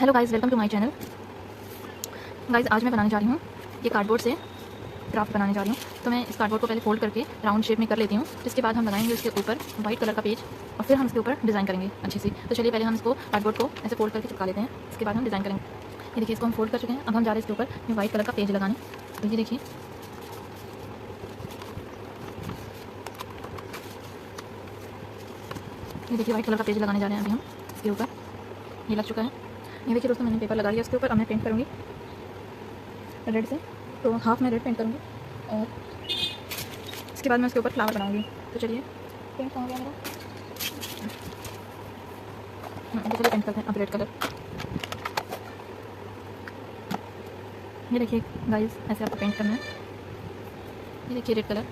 Hello guys, welcome to my channel. Guys, आज मैं बनाने जा रही हूँ ये कार्डबोर्ड से क्राफ्ट बनाने जा रही हूँ। तो मैं इस कार्डबोर्ड को पहले फोल्ड करके राउंड शेप में कर लेती हूँ, जिसके बाद हम लगाएंगे उसके ऊपर वाइट कलर का पेज और फिर हम इसके ऊपर डिज़ाइन करेंगे अच्छे से। तो चलिए पहले हम इसको कार्डबोर्ड को ऐसे फोल्ड करके चिपका लेते हैं, इसके बाद हम डिज़ाइन करेंगे। ये देखिए, इसको हम फोल्ड कर चुके हैं। अब हम जा रहे हैं इसके ऊपर वाइट कलर का पेज लगाने। तो ये देखिए, वाइट कलर का पेज लगाने जा रहे हैं अभी हम इसके ऊपर। ये लग चुका है। ये देखिए दोस्तों, मैंने पेपर लगा लिया उसके ऊपर। अब मैं पेंट करूँगी रेड से, तो हाफ में रेड पेंट करूँगी और इसके बाद मैं उसके ऊपर फ्लावर बनाऊँगी। तो चलिए पेंट हो गया मेरा। तो चलिए पेंट करते हैं अब रेड कलर। ये देखिए गाइस, ऐसे आपको पेंट करना है। ये देखिए रेड कलर।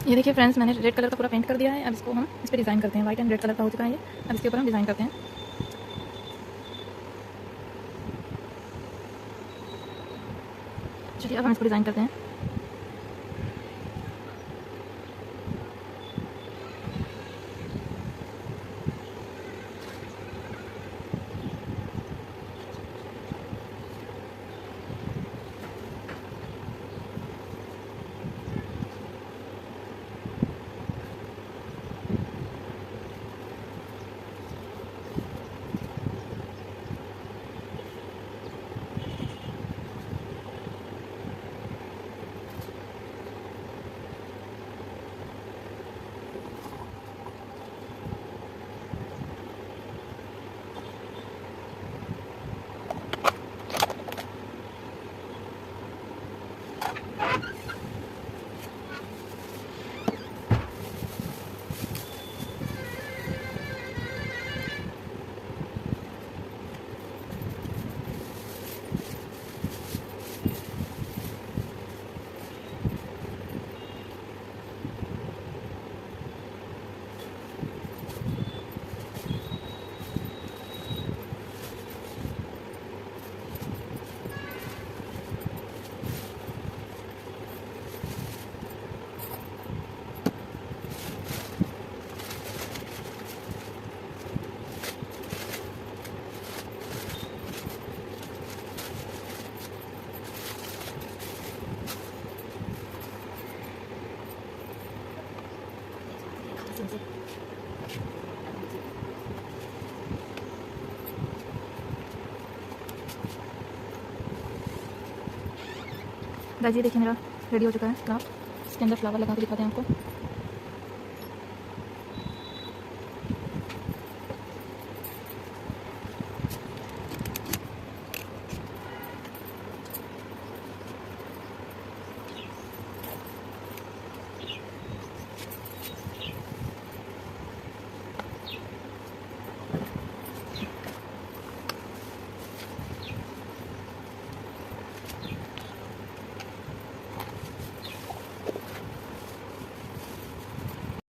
ये देखिए फ्रेंड्स, मैंने रेड कलर का पूरा पेंट कर दिया है। अब इसको हम इस पर डिज़ाइन करते हैं। वाइट एंड रेड कलर का हो चुका है ये। अब इसके ऊपर हम डिज़ाइन करते हैं। चलिए अब हम इसको डिज़ाइन करते हैं। गाइस ये देखिए मेरा रेडी हो चुका है क्राफ्ट। इसके अंदर फ्लावर लगा के दिखाते हैं आपको।